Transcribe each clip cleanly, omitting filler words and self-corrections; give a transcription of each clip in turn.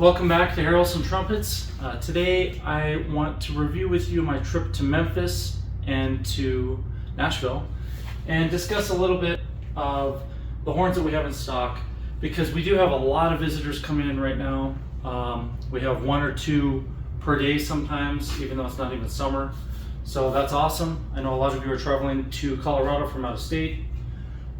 Welcome back to Harrelson Trumpets. Today I want to review with you my trip to Memphis and to Nashville and discuss a little bit of the horns that we have in stock, because we do have a lot of visitors coming in right now. We have one or two per day sometimes, even though it's not even summer. So that's awesome. I know a lot of you are traveling to Colorado from out of state.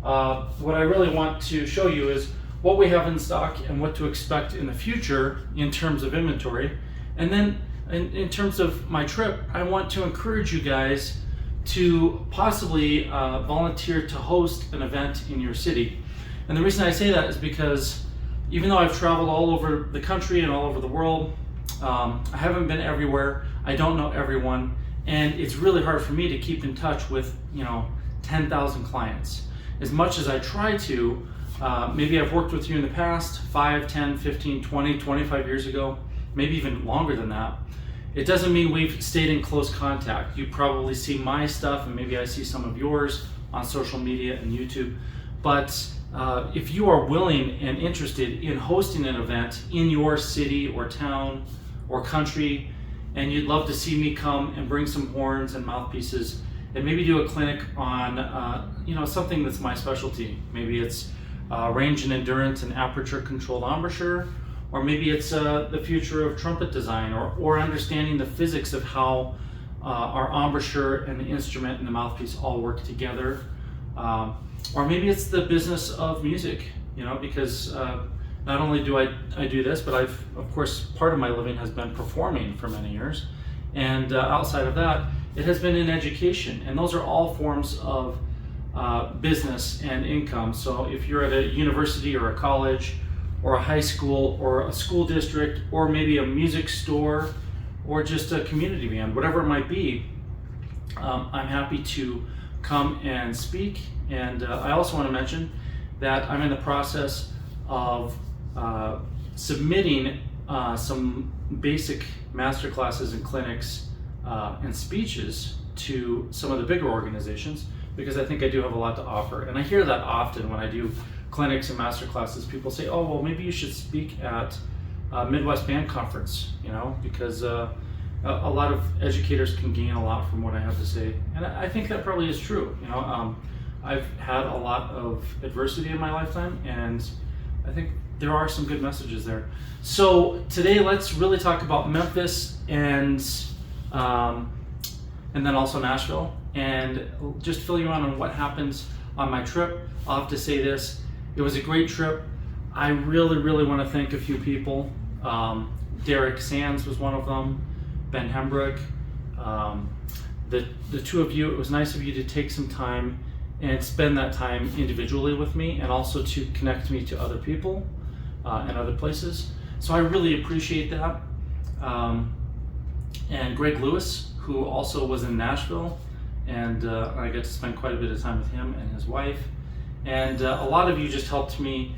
What I really want to show you is what we have in stock and what to expect in the future in terms of inventory. And then in terms of my trip, I want to encourage you guys to possibly volunteer to host an event in your city. And the reason I say that is because even though I've traveled all over the country and all over the world, I haven't been everywhere. I don't know everyone. And it's really hard for me to keep in touch with, 10,000 clients. As much as I try to, maybe I've worked with you in the past, 5, 10, 15, 20, 25 years ago, maybe even longer than that. It doesn't mean we've stayed in close contact. You probably see my stuff and maybe I see some of yours on social media and YouTube. But if you are willing and interested in hosting an event in your city or town or country, and you'd love to see me come and bring some horns and mouthpieces and maybe do a clinic on something that's my specialty. Maybe it's range and endurance and aperture controlled embouchure, or maybe it's the future of trumpet design, or understanding the physics of how our embouchure and the instrument and the mouthpiece all work together, or maybe it's the business of music, because not only do I do this, but of course part of my living has been performing for many years, and outside of that it has been in education, and those are all forms of business and income. So if you're at a university or a college or a high school or a school district or maybe a music store or just a community band, whatever it might be, I'm happy to come and speak. And I also want to mention that I'm in the process of submitting some basic master classes and clinics and speeches to some of the bigger organizations, because I think I do have a lot to offer. And I hear that often when I do clinics and master classes. People say, oh, well, maybe you should speak at Midwest Band Conference, because a lot of educators can gain a lot from what I have to say. And I think that probably is true. I've had a lot of adversity in my lifetime, and I think there are some good messages there. So today, let's really talk about Memphis and then also Nashville, and just fill you in on what happens on my trip. I'll have to say this, it was a great trip. I really, really want to thank a few people. Derek Sands was one of them, Ben Hembrook. The two of you, it was nice of you to take some time and spend that time individually with me, and also to connect me to other people and other places. So I really appreciate that. And Greg Lewis, who also was in Nashville, and I got to spend quite a bit of time with him and his wife. And a lot of you just helped me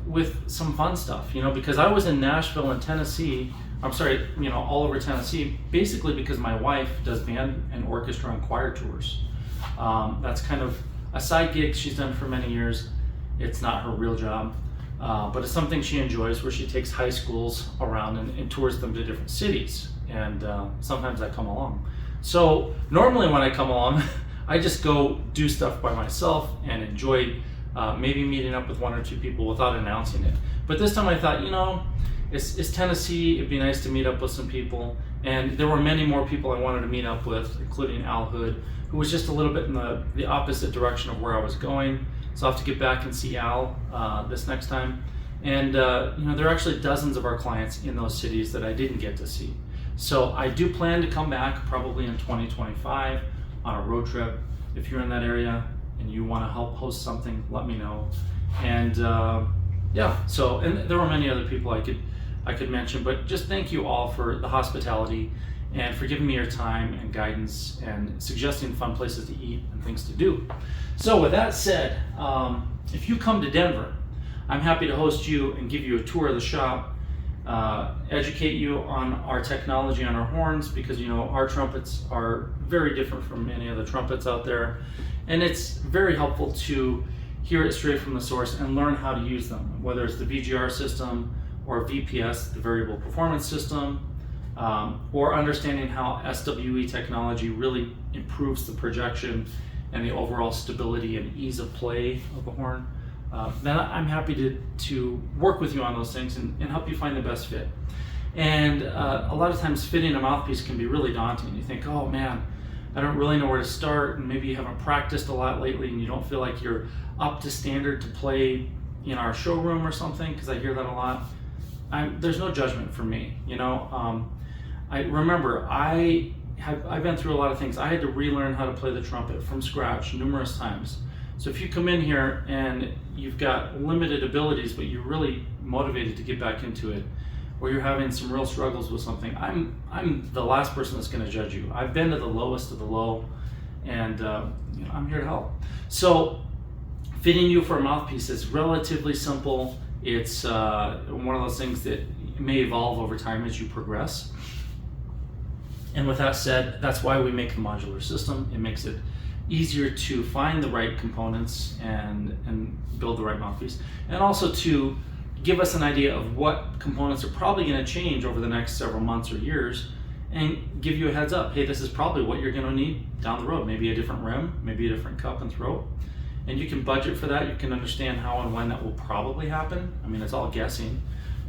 with some fun stuff, because I was in Nashville and Tennessee, all over Tennessee, basically because my wife does band and orchestra and choir tours. That's kind of a side gig she's done for many years. It's not her real job, but it's something she enjoys, where she takes high schools around and tours them to different cities. And sometimes I come along. So normally when I come along, I just go do stuff by myself and enjoy maybe meeting up with one or two people without announcing it. But this time I thought, it's Tennessee, it'd be nice to meet up with some people. And there were many more people I wanted to meet up with, including Al Hood, who was just a little bit in the opposite direction of where I was going. So I'll have to get back and see Al this next time. And there are actually dozens of our clients in those cities that I didn't get to see. So I do plan to come back probably in 2025 on a road trip. If you're in that area and you want to help host something, let me know. And and there were many other people I could mention, but just thank you all for the hospitality and for giving me your time and guidance and suggesting fun places to eat and things to do. So with that said, if you come to Denver, I'm happy to host you and give you a tour of the shop, educate you on our technology on our horns, because our trumpets are very different from any other trumpets out there, and it's very helpful to hear it straight from the source and learn how to use them, whether it's the VGR system or VPS, the variable performance system, or understanding how SWE technology really improves the projection and the overall stability and ease of play of the horn, then I'm happy to work with you on those things and help you find the best fit. And a lot of times fitting a mouthpiece can be really daunting. You think, oh man, I don't really know where to start, and maybe you haven't practiced a lot lately and you don't feel like you're up to standard to play in our showroom or something, because I hear that a lot. There's no judgment from me, you know. I remember I've been through a lot of things. I had to relearn how to play the trumpet from scratch numerous times. So if you come in here and you've got limited abilities, but you're really motivated to get back into it, or you're having some real struggles with something, I'm the last person that's going to judge you. I've been to the lowest of the low, and you know, I'm here to help. So fitting you for a mouthpiece is relatively simple. It's one of those things that may evolve over time as you progress. And with that said, that's why we make the modular system. It makes it easier to find the right components and build the right mouthpiece, and also to give us an idea of what components are probably going to change over the next several months or years, and give you a heads up. Hey, this is probably what you're going to need down the road. Maybe a different rim, maybe a different cup and throat. And you can budget for that. You can understand how and when that will probably happen. I mean, it's all guessing.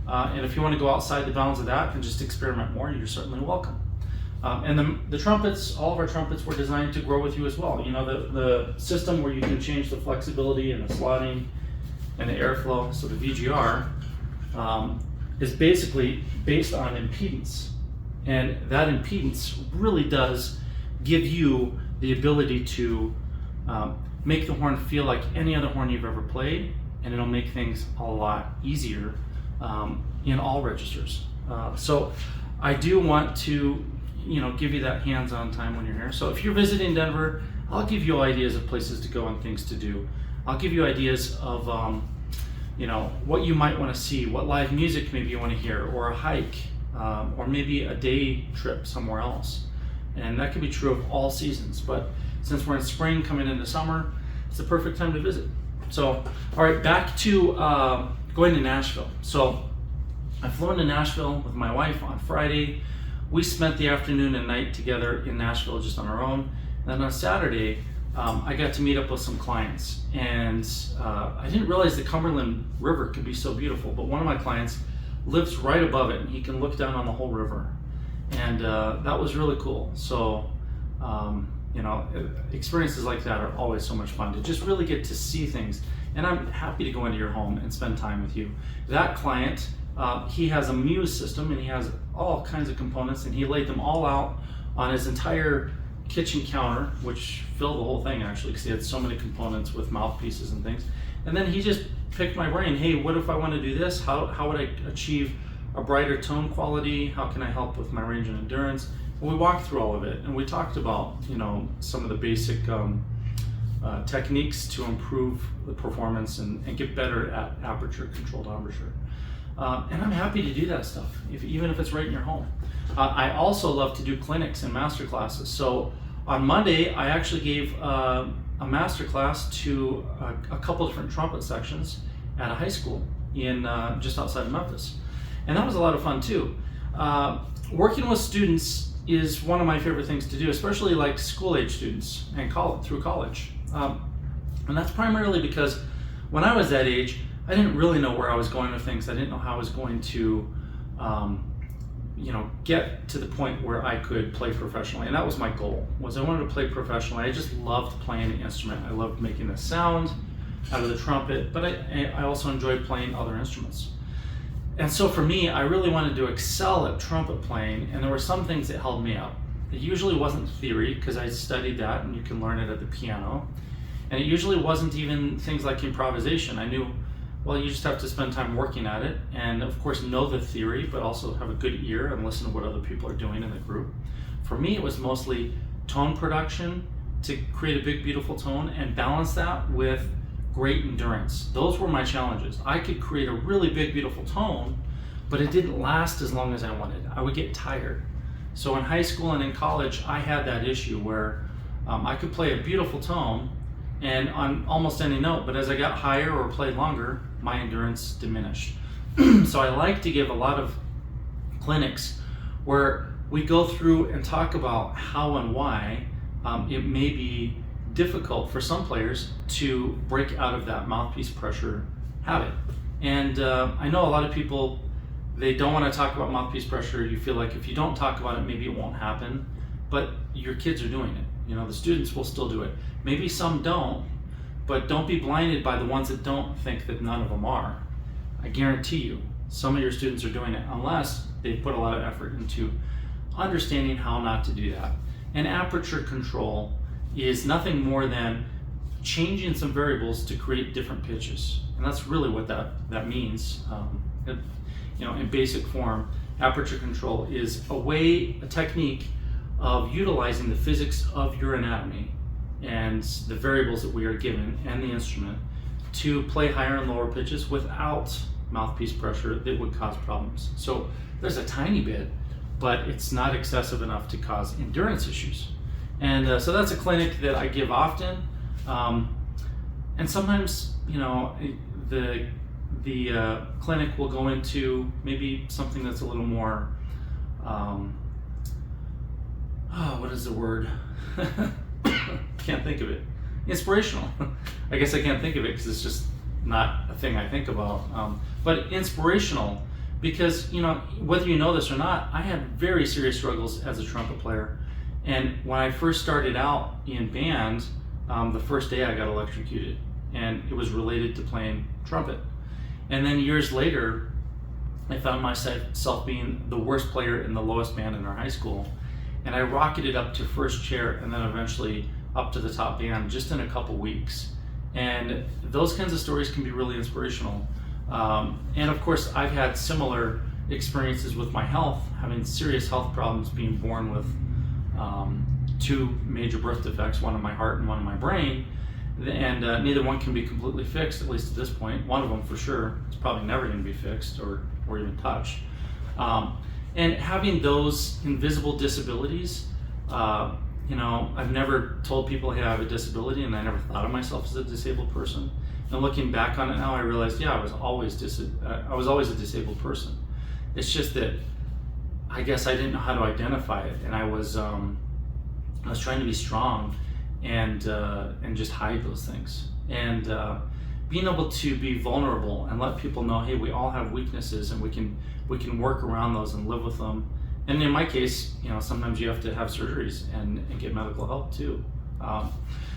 And if you want to go outside the bounds of that and just experiment more, you're certainly welcome. And the trumpets, all of our trumpets were designed to grow with you as well. You know, the system where you can change the flexibility and the slotting and the airflow, so the VGR, is basically based on impedance. And that impedance really does give you the ability to make the horn feel like any other horn you've ever played, and it'll make things a lot easier in all registers. So I do want to, you know, give you that hands-on time when you're here. So if you're visiting Denver, I'll give you ideas of places to go and things to do. I'll give you ideas of you know, what you might want to see, what live music maybe you want to hear, or a hike, or maybe a day trip somewhere else. And that could be true of all seasons, but since we're in spring coming into summer, it's the perfect time to visit. So, all right, back to going to Nashville. So I flew into Nashville with my wife on Friday. We spent the afternoon and night together in Nashville just on our own. And then on Saturday, I got to meet up with some clients, and I didn't realize the Cumberland River could be so beautiful, but one of my clients lives right above it, and he can look down on the whole river. And that was really cool. So, you know, experiences like that are always so much fun to just really get to see things. And I'm happy to go into your home and spend time with you. That client, he has a Muse system, and he has all kinds of components, and he laid them all out on his entire kitchen counter, which filled the whole thing actually, because he had so many components with mouthpieces and things. And then he just picked my brain. Hey, what if I want to do this? How would I achieve a brighter tone quality? How can I help with my range and endurance? And we walked through all of it, and we talked about, you know, some of the basic techniques to improve the performance and get better at aperture, controlled aperture. And I'm happy to do that stuff, even if it's right in your home. I also love to do clinics and master classes. So on Monday, I actually gave a master class to a couple different trumpet sections at a high school in just outside of Memphis. And that was a lot of fun too. Working with students is one of my favorite things to do, especially like school-age students and through college. And that's primarily because when I was that age, I didn't really know where I was going with things. I didn't know how I was going to you know, get to the point where I could play professionally. And that was my goal, was I wanted to play professionally. I just loved playing the instrument. I loved making the sound out of the trumpet, but I also enjoyed playing other instruments. And so for me, I really wanted to excel at trumpet playing, and there were some things that held me up. It usually wasn't theory, because I studied that, and you can learn it at the piano. And it usually wasn't even things like improvisation. I knew, well, you just have to spend time working at it, and of course know the theory, but also have a good ear and listen to what other people are doing in the group. For me, it was mostly tone production, to create a big, beautiful tone, and balance that with great endurance. Those were my challenges. I could create a really big, beautiful tone, but it didn't last as long as I wanted. I would get tired. So in high school and in college, I had that issue where I could play a beautiful tone and on almost any note, but as I got higher or played longer, my endurance diminished. So I like to give a lot of clinics where we go through and talk about how and why it may be difficult for some players to break out of that mouthpiece pressure habit. And I know a lot of people, they don't want to talk about mouthpiece pressure. You feel like if you don't talk about it, maybe it won't happen. But your kids are doing it. You know, the students will still do it. Maybe some don't, but don't be blinded by the ones that don't think that none of them are. I guarantee you, some of your students are doing it unless they put a lot of effort into understanding how not to do that. And aperture control is nothing more than changing some variables to create different pitches. And that's really what that means. In basic form, aperture control is a technique of utilizing the physics of your anatomy and the variables that we are given and the instrument to play higher and lower pitches without mouthpiece pressure that would cause problems. So there's a tiny bit, but it's not excessive enough to cause endurance issues. And so that's a clinic that I give often. And sometimes, the clinic will go into maybe something that's a little more, what is the word? Can't think of it. Inspirational. I guess I can't think of it because it's just not a thing I think about. But inspirational because, whether you know this or not, I had very serious struggles as a trumpet player. And when I first started out in band, the first day I got electrocuted, and it was related to playing trumpet. And then years later, I found myself being the worst player in the lowest band in our high school. And I rocketed up to first chair and then eventually up to the top band just in a couple weeks. And those kinds of stories can be really inspirational. And of course, I've had similar experiences with my health, having serious health problems, being born with two major birth defects, one in my heart and one in my brain. And neither one can be completely fixed, at least at this point. One of them for sure, it's probably never going to be fixed or even touched. And having those invisible disabilities, I've never told people, hey, I have a disability, and I never thought of myself as a disabled person. And looking back on it now, I realized, I was always a disabled person. It's just that I guess I didn't know how to identify it, and I was trying to be strong and just hide those things. And being able to be vulnerable and let people know, hey, we all have weaknesses, and we can work around those and live with them. And in my case, sometimes you have to have surgeries and get medical help too.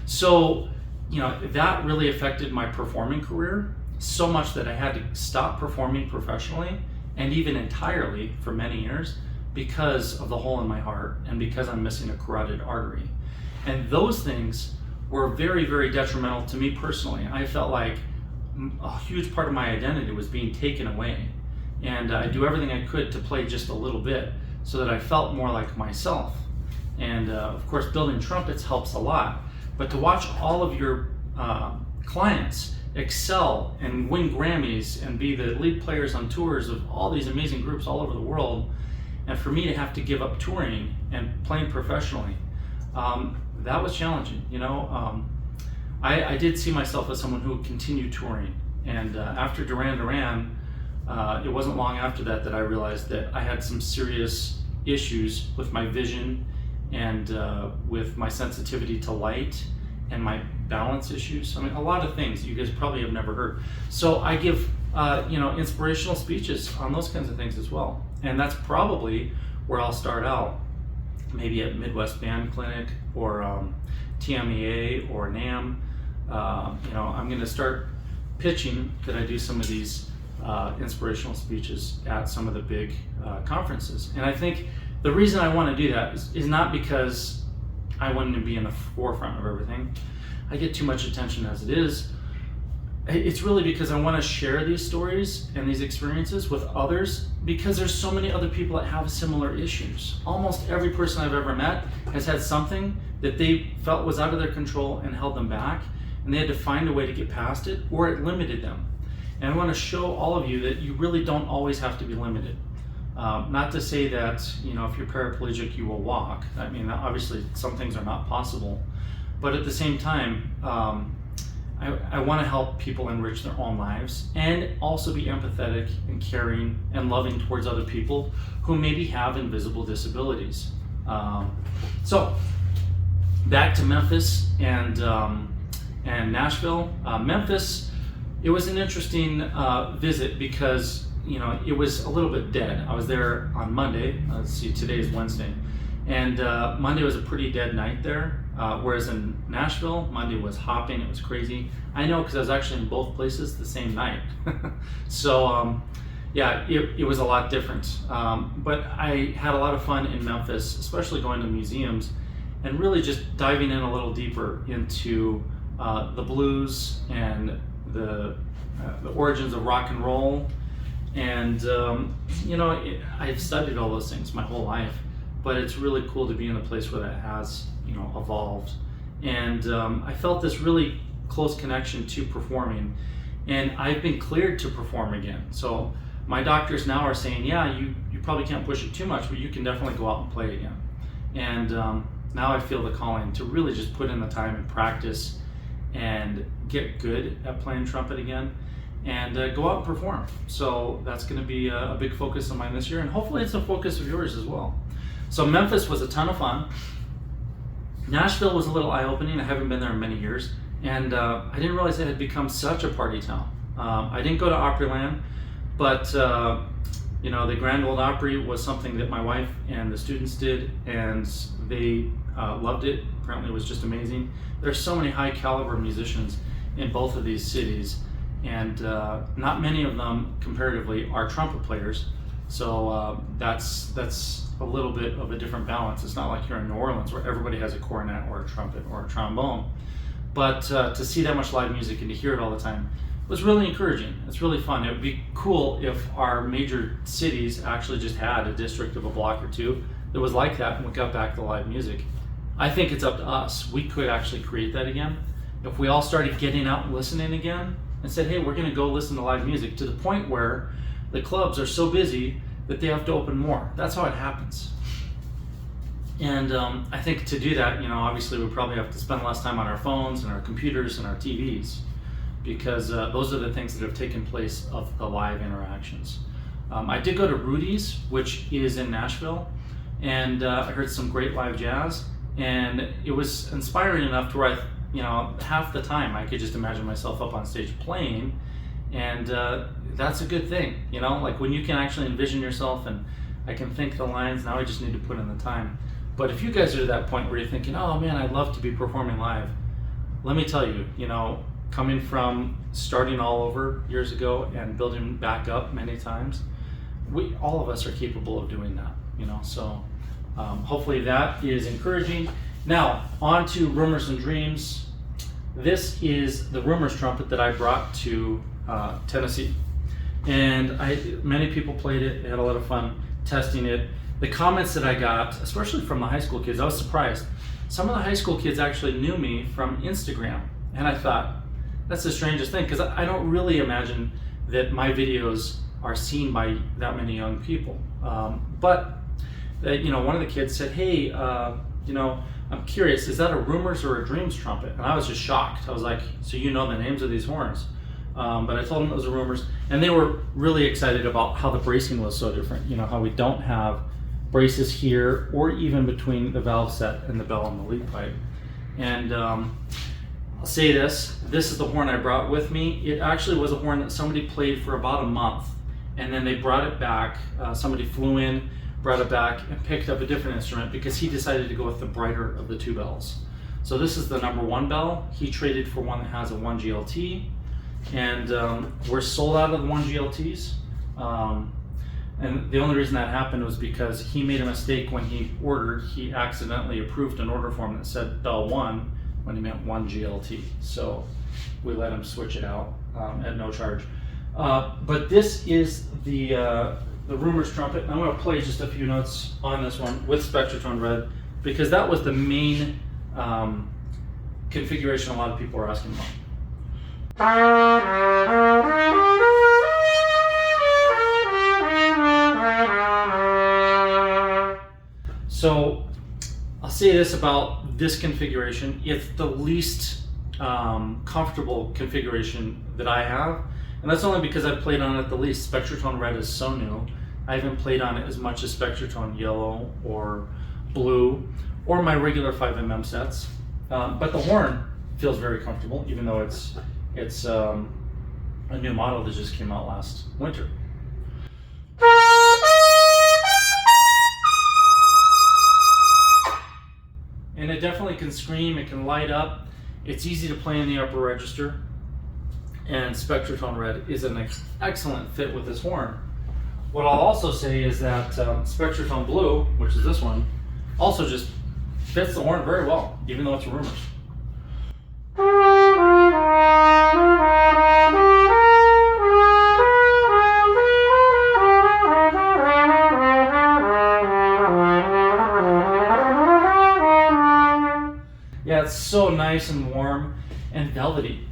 So that really affected my performing career so much that I had to stop performing professionally and even entirely for many years because of the hole in my heart and because I'm missing a carotid artery. And those things were very, very detrimental to me personally. I felt like a huge part of my identity was being taken away. And I do everything I could to play just a little bit so that I felt more like myself. And of course, building trumpets helps a lot. But to watch all of your clients excel and win Grammys and be the lead players on tours of all these amazing groups all over the world, and for me to have to give up touring and playing professionally, that was challenging. I did see myself as someone who would continue touring. And after Duran Duran, it wasn't long after that I realized that I had some serious issues with my vision and with my sensitivity to light and my balance issues. I mean, a lot of things you guys probably have never heard. So I give inspirational speeches on those kinds of things as well. And that's probably where I'll start out, maybe at Midwest Band Clinic or TMEA or NAMM. I'm going to start pitching that I do some of these inspirational speeches at some of the big conferences. And I think the reason I want to do that is not because I want to be in the forefront of everything. I get too much attention as it is. It's really because I want to share these stories and these experiences with others, because there's so many other people that have similar issues. Almost every person I've ever met has had something that they felt was out of their control and held them back, and they had to find a way to get past it, or it limited them. And I want to show all of you that you really don't always have to be limited. Not to say that, if you're paraplegic, you will walk. I mean, obviously some things are not possible. But at the same time, I want to help people enrich their own lives and also be empathetic and caring and loving towards other people who maybe have invisible disabilities. So back to Memphis and Nashville. Memphis, it was an interesting visit because it was a little bit dead. I was there on Monday. Let's see, today is Wednesday. And Monday was a pretty dead night there, whereas in Nashville, Monday was hopping, it was crazy. I know because I was actually in both places the same night. So yeah, it was a lot different. But I had a lot of fun in Memphis, especially going to museums and really just diving in a little deeper into the blues and the origins of rock and roll. And I've studied all those things my whole life. But it's really cool to be in a place where that has, evolved. And I felt this really close connection to performing. And I've been cleared to perform again. So my doctors now are saying, yeah, you probably can't push it too much, but you can definitely go out and play again. And now I feel the calling to really just put in the time and practice and get good at playing trumpet again and go out and perform. So that's going to be a big focus of mine this year. And hopefully it's a focus of yours as well. So Memphis was a ton of fun. Nashville was a little eye-opening. I haven't been there in many years. And I didn't realize it had become such a party town. I didn't go to Opryland, but the Grand Ole Opry was something that my wife and the students did, and they loved it. Apparently it was just amazing. There's so many high caliber musicians in both of these cities, and not many of them comparatively are trumpet players. So that's a little bit of a different balance. It's not like you're in New Orleans where everybody has a cornet or a trumpet or a trombone. But to see that much live music and to hear it all the time was really encouraging. It's really fun. It would be cool if our major cities actually just had a district of a block or two that was like that and we got back to live music. I think it's up to us. We could actually create that again. If we all started getting out and listening again and said, hey, we're going to go listen to live music, to the point where the clubs are so busy that they have to open more. That's how it happens. And I think to do that, obviously we probably have to spend less time on our phones and our computers and our TVs, because those are the things that have taken place of the live interactions. I did go to Rudy's, which is in Nashville, and I heard some great live jazz, and it was inspiring enough to where half the time I could just imagine myself up on stage playing. And that's a good thing, like when you can actually envision yourself and I can think the lines. Now I just need to put in the time. But if you guys are to that point where you're thinking, oh man, I'd love to be performing live, let me tell you, coming from starting all over years ago and building back up many times, all of us are capable of doing that, so hopefully that is encouraging. Now on to Rumors and Dreams. This is the Rumors trumpet that I brought to Tennessee, and many people played it. They had a lot of fun testing it. The comments that I got, especially from the high school kids, I was surprised. Some of the high school kids actually knew me from Instagram, and I thought that's the strangest thing, because I don't really imagine that my videos are seen by that many young people. But one of the kids said, hey, I'm curious, is that a Rumors or a Dreams trumpet? And I was just shocked. I was like, so you know the names of these horns? But I told them it was a Rumors, and they were really excited about how the bracing was so different. How we don't have braces here or even between the valve set and the bell and the lead pipe. And I'll say this is the horn I brought with me. It actually was a horn that somebody played for about a month, and then they brought it back. Somebody flew in, brought it back, and picked up a different instrument because he decided to go with the brighter of the two bells. So this is the number 1 bell. He traded for one that has a 1 GLT, and we're sold out of the 1 GLTs. And the only reason that happened was because he made a mistake when he ordered. He accidentally approved an order form that said bell 1 when he meant 1 GLT. So we let him switch it out at no charge. But this is the Rumors trumpet. I'm going to play just a few notes on this one with Spectratone Red, because that was the main configuration a lot of people are asking about. So I'll say this about this configuration: it's the least comfortable configuration that I have, and that's only because I've played on it the least. Spectratone Red is so new. I haven't played on it as much as Spectratone Yellow or Blue or my regular 5mm sets, but the horn feels very comfortable, even though it's a new model that just came out last winter. And it definitely can scream, it can light up, it's easy to play in the upper register, and Spectratone Red is an excellent fit with this horn. What I'll also say is that Spectratone Blue, which is this one, also just fits the horn very well, even though it's rumors. Yeah, it's so nice and warm and velvety.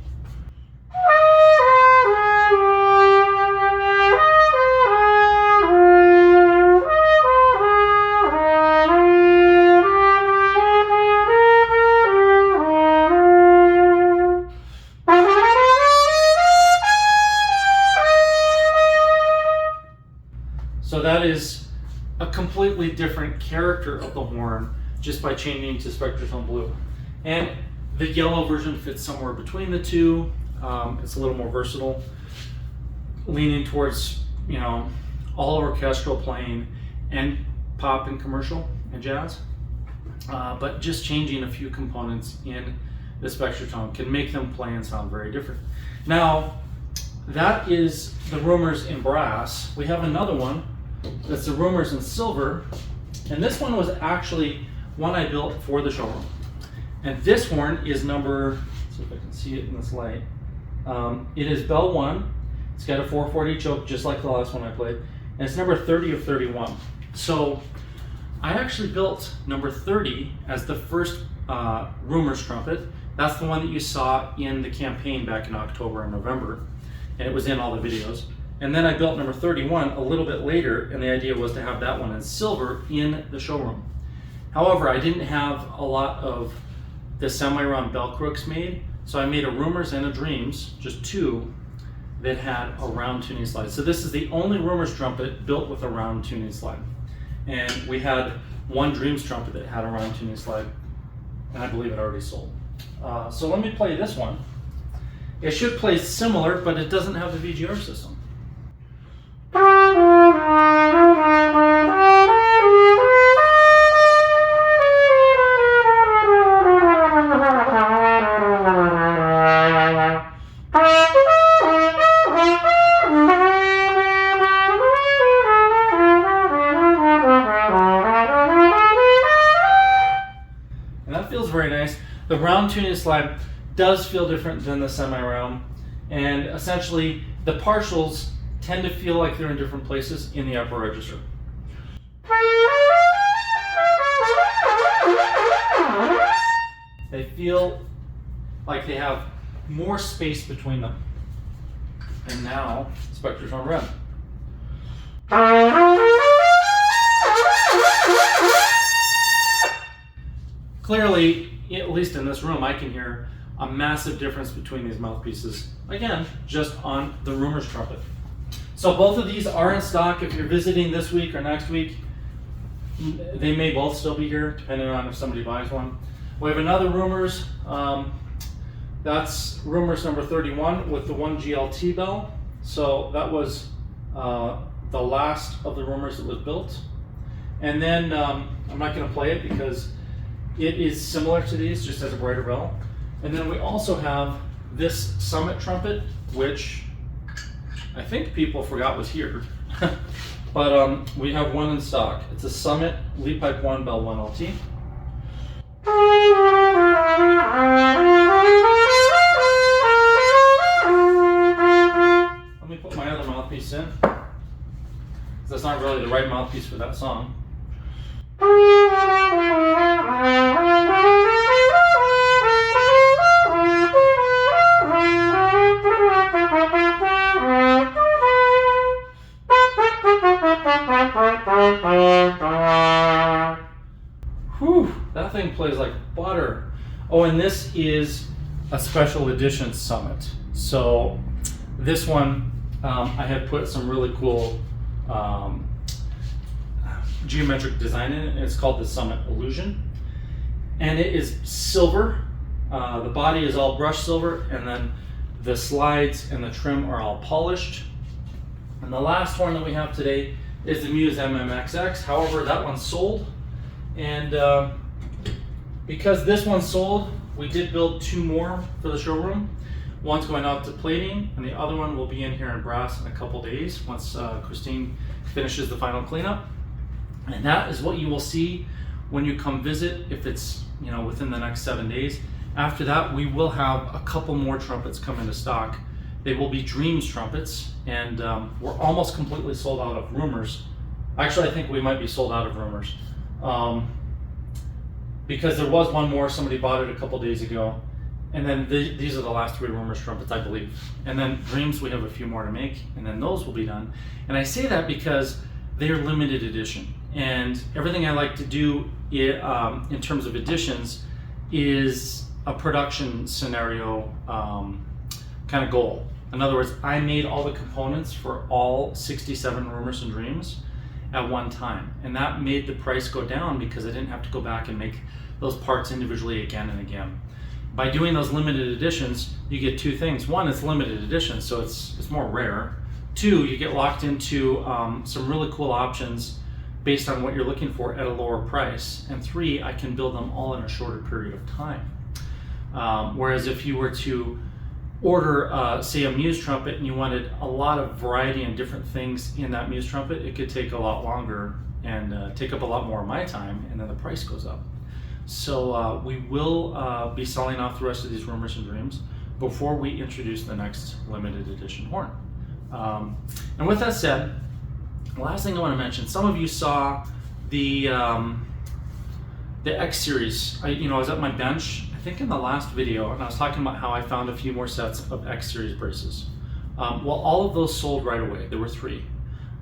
So that is a completely different character of the horn just by changing to Spectratone Blue. And the yellow version fits somewhere between the two. It's a little more versatile, leaning towards, you know, all orchestral playing and pop and commercial and jazz. But just changing a few components in the Spectratone can make them play and sound very different. Now, that is the Rumors in brass. We have another one that's the Rumors in silver, and this one was actually one I built for the showroom. And this horn is number, let's see if I can see it in this light. It is bell 1. It's got a 440 choke just like the last one I played, and it's number 30 of 31. So I actually built number 30 as the first Rumors trumpet. That's the one that you saw in the campaign back in October and November, and it was in all the videos. And then I built number 31 a little bit later, and the idea was to have that one in silver in the showroom. However, I didn't have a lot of the semi-round bell crooks made, so I made a Rumors and a Dreams, just two, that had a round tuning slide. So this is the only Rumors trumpet built with a round tuning slide. And we had one Dreams trumpet that had a round tuning slide, and I believe it already sold. So let me play this one. It should play similar, but it doesn't have the VGR system. And that feels very nice. The round tuning slide does feel different than the semi-round, and essentially the partials tend to feel like they're in different places in the upper register. They feel like they have more space between them. And now, Spectratone Red. Clearly, at least in this room, I can hear a massive difference between these mouthpieces. Again, just on the Rumors trumpet. So both of these are in stock. If you're visiting this week or next week, they may both still be here, depending on if somebody buys one. We have another Rumors. That's Rumors number 31 with the 1 GLT bell. So that was the last of the Rumors that was built. And then I'm not going to play it because it is similar to these, just as a brighter bell. And then we also have this Summit trumpet, which I think people forgot was here. But we have one in stock. It's a Summit Lead Pipe 1 Bell 1 LT. Let me put my other mouthpiece in, because that's not really the right mouthpiece for that song. Whew, that thing plays like butter. Oh, and this is a special edition Summit. So this one, I had put some really cool geometric design in it. It's called the Summit Illusion, and it is silver. The body is all brushed silver, and then the slides and the trim are all polished. And the last horn that we have today is the Muse MMXX. However, that one's sold, and because this one's sold, we did build 2 more for the showroom. One's going out to plating, and the other one will be in here in brass in a couple days once Christine finishes the final cleanup. And that is what you will see when you come visit, if it's within the next 7 days. After that, we will have a couple more trumpets come into stock. They will be Dreams trumpets, and we're almost completely sold out of Rumors. Actually, I think we might be sold out of Rumors. Because there was one more, somebody bought it a couple days ago, and then these are the last 3 Rumors trumpets, I believe. And then Dreams, we have a few more to make, and then those will be done. And I say that because they are limited edition, and everything I like to do in terms of editions is a production scenario kind of goal. In other words, I made all the components for all 67 Rumors and Dreams at one time, and that made the price go down because I didn't have to go back and make those parts individually again and again. By doing those limited editions, you get 2 things. One, it's limited edition, so it's more rare. 2, you get locked into some really cool options based on what you're looking for at a lower price. And 3, I can build them all in a shorter period of time. Whereas if you were to order, say, a Muse trumpet, and you wanted a lot of variety and different things in that Muse trumpet, it could take a lot longer and take up a lot more of my time, and then the price goes up. So we will be selling off the rest of these Rumors and Dreams before we introduce the next limited edition horn. And with that said, the last thing I want to mention, some of you saw the X series. I was at my bench, I think in the last video, and I was talking about how I found a few more sets of X series braces. Well, all of those sold right away. There were 3.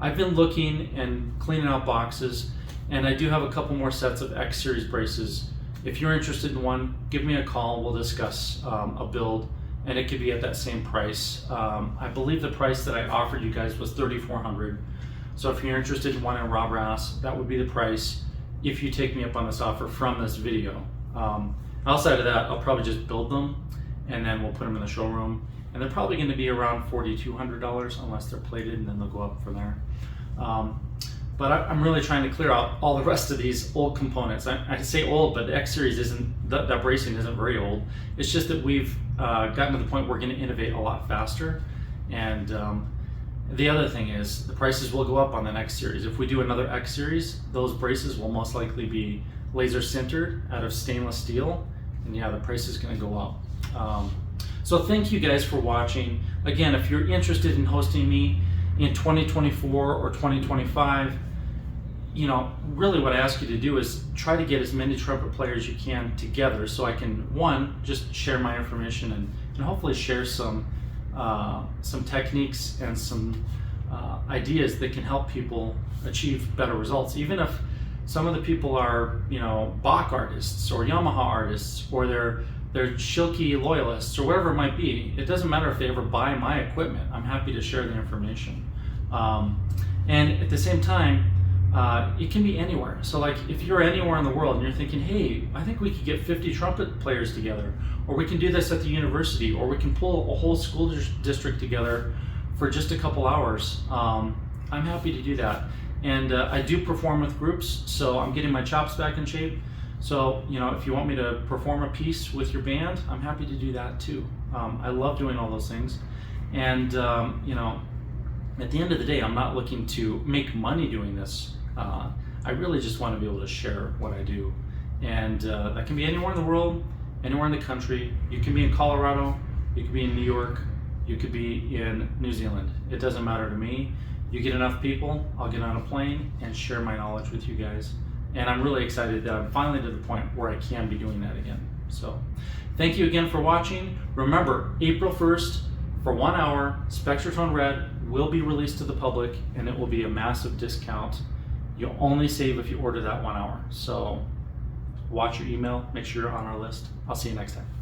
I've been looking and cleaning out boxes, and I do have a couple more sets of X series braces. If you're interested in one, give me a call. We'll discuss a build, and it could be at that same price. I believe the price that I offered you guys was $3,400. So if you're interested in one in raw brass, that would be the price if you take me up on this offer from this video. Outside of that, I'll probably just build them, and then we'll put them in the showroom, and they're probably going to be around $4,200 unless they're plated, and then they'll go up from there. But I'm really trying to clear out all the rest of these old components. I say old, but the X series isn't, that bracing isn't very old. It's just that we've gotten to the point where we're going to innovate a lot faster. And the other thing is the prices will go up on the next series. If we do another X series, those braces will most likely be laser sintered out of stainless steel. And yeah, the price is going to go up. So thank you guys for watching. Again, if you're interested in hosting me in 2024 or 2025, really what I ask you to do is try to get as many trumpet players you can together, so I can, one, just share my information and hopefully share some techniques and some ideas that can help people achieve better results. Even if some of the people are, Bach artists or Yamaha artists, or they're Schilke loyalists, or whatever it might be. It doesn't matter if they ever buy my equipment. I'm happy to share the information. And at the same time, it can be anywhere. So like if you're anywhere in the world and you're thinking, hey, I think we could get 50 trumpet players together, or we can do this at the university, or we can pull a whole school district together for just a couple hours, I'm happy to do that. And I do perform with groups, so I'm getting my chops back in shape. So, if you want me to perform a piece with your band, I'm happy to do that too. I love doing all those things. And, at the end of the day, I'm not looking to make money doing this. I really just want to be able to share what I do. And that can be anywhere in the world, anywhere in the country. You can be in Colorado, you could be in New York, you could be in New Zealand. It doesn't matter to me. You get enough people, I'll get on a plane and share my knowledge with you guys. And I'm really excited that I'm finally to the point where I can be doing that again. So thank you again for watching. Remember, April 1st, for 1 hour, Spectratone Red will be released to the public, and it will be a massive discount. You'll only save if you order that 1 hour. So watch your email, make sure you're on our list. I'll see you next time.